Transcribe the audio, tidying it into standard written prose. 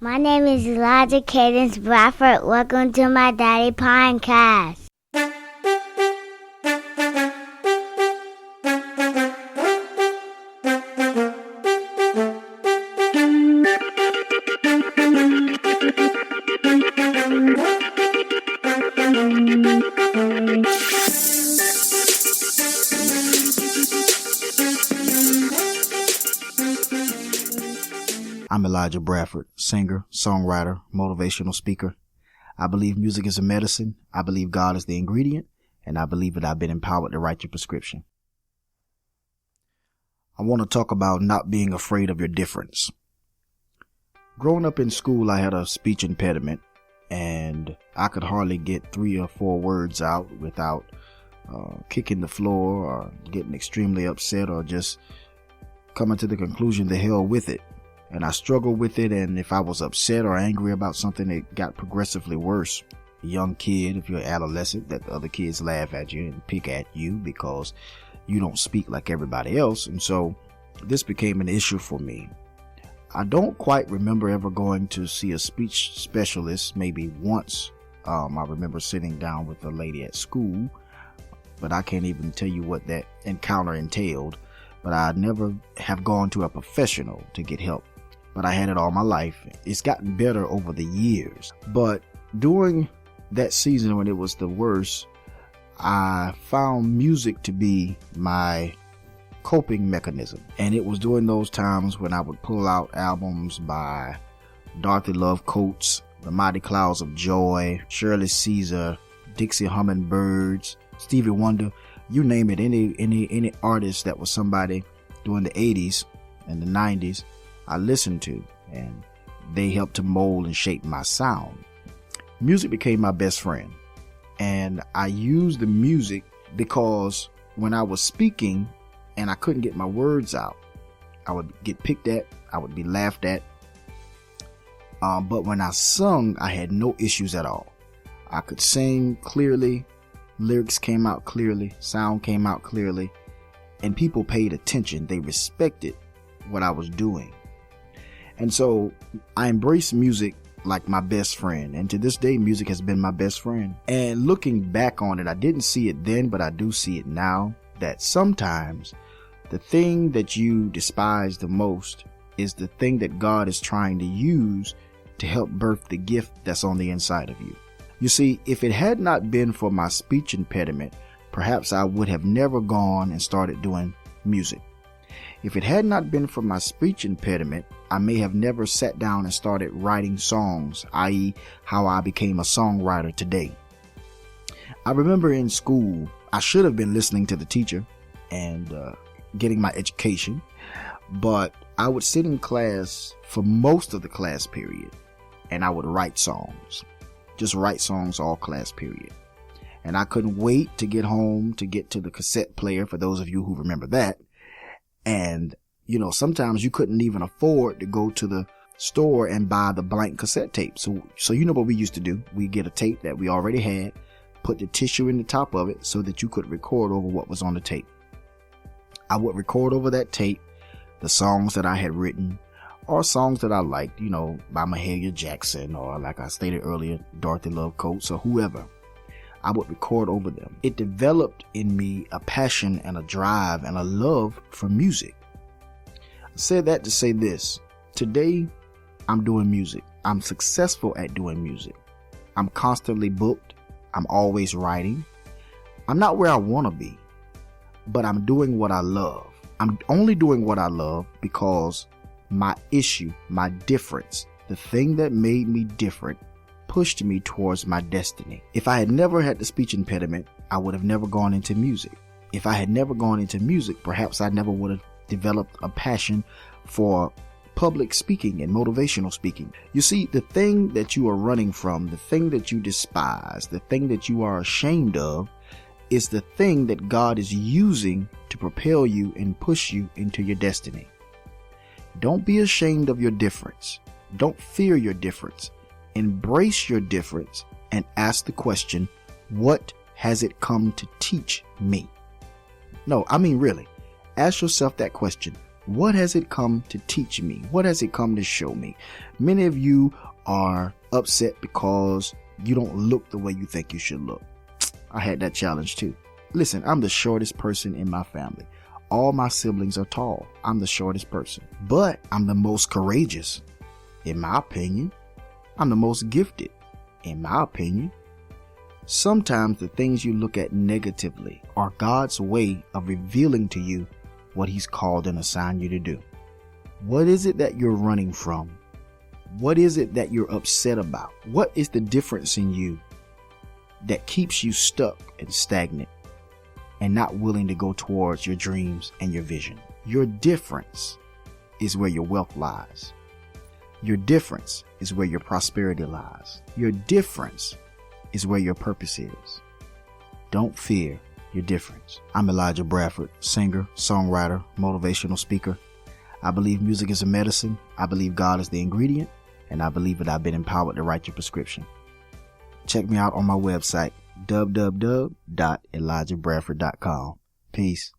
My name is Elijah Cadence Bradford. Welcome to my Daddy Pinecast. I'm Elijah Bradford, singer, songwriter, motivational speaker. I believe music is a medicine. I believe God is the ingredient, and I believe that I've been empowered to write your prescription. I want to talk about not being afraid of your difference. Growing up in school, I had a speech impediment, and I could hardly get 3 or 4 words out without kicking the floor or getting extremely upset or just coming to the conclusion, the hell with it. And I struggled with it, and if I was upset or angry about something, it got progressively worse. A young kid, if you're an adolescent, that the other kids laugh at you and pick at you because you don't speak like everybody else. And so this became an issue for me. I don't quite remember ever going to see a speech specialist. Maybe once. I remember sitting down with a lady at school, but I can't even tell you what that encounter entailed. But I never have gone to a professional to get help. But I had it all my life. It's gotten better over the years. But during that season when it was the worst, I found music to be my coping mechanism. And it was during those times when I would pull out albums by Dorothy Love Coates, The Mighty Clouds of Joy, Shirley Caesar, Dixie Hummingbirds, Stevie Wonder, you name it, any artist that was somebody during the 80s and the 90s. I listened to, and they helped to mold and shape my sound. Music became my best friend, and I used the music because when I was speaking and I couldn't get my words out, I would get picked at, I would be laughed at. But when I sung, I had no issues at all. I could sing clearly, lyrics came out clearly, sound came out clearly, and people paid attention. They respected what I was doing. And so I embraced music like my best friend. And to this day, music has been my best friend. And looking back on it, I didn't see it then, but I do see it now, that sometimes the thing that you despise the most is the thing that God is trying to use to help birth the gift that's on the inside of you. You see, if it had not been for my speech impediment, perhaps I would have never gone and started doing music. If it had not been for my speech impediment, I may have never sat down and started writing songs, i.e. how I became a songwriter today. I remember in school, I should have been listening to the teacher and getting my education, but I would sit in class for most of the class period, and I would write songs. Just write songs all class period. And I couldn't wait to get home to get to the cassette player, for those of you who remember that. And, sometimes you couldn't even afford to go to the store and buy the blank cassette tape. So you know what we used to do? We get a tape that we already had, put the tissue in the top of it so that you could record over what was on the tape. I would record over that tape the songs that I had written or songs that I liked, by Mahalia Jackson or, like I stated earlier, Dorothy Love Coates or whoever. I would record over them. It developed in me a passion and a drive and a love for music. I said that to say this. Today, I'm doing music. I'm successful at doing music. I'm constantly booked. I'm always writing. I'm not where I want to be, but I'm doing what I love. I'm only doing what I love because my issue, my difference, the thing that made me different, pushed me towards my destiny. If I had never had the speech impediment, I would have never gone into music. If I had never gone into music, perhaps I never would have developed a passion for public speaking and motivational speaking. You see, the thing that you are running from, the thing that you despise, the thing that you are ashamed of, is the thing that God is using to propel you and push you into your destiny. Don't be ashamed of your difference. Don't fear your difference. Embrace your difference and ask the question, what has it come to teach me? No, I mean really. Ask yourself that question. What has it come to teach me? What has it come to show me? Many of you are upset because you don't look the way you think you should look. I had that challenge too. Listen, I'm the shortest person in my family. All my siblings are tall. I'm the shortest person, but I'm the most courageous. In my opinion, I'm the most gifted. In my opinion, sometimes the things you look at negatively are God's way of revealing to you what He's called and assigned you to do. What is it that you're running from? What is it that you're upset about? What is the difference in you that keeps you stuck and stagnant and not willing to go towards your dreams and your vision? Your difference is where your wealth lies. Your difference is where your prosperity lies. Your difference is where your purpose is. Don't fear your difference. I'm Elijah Bradford, singer, songwriter, motivational speaker. I believe music is a medicine. I believe God is the ingredient. And I believe that I've been empowered to write your prescription. Check me out on my website, www.elijahbradford.com. Peace.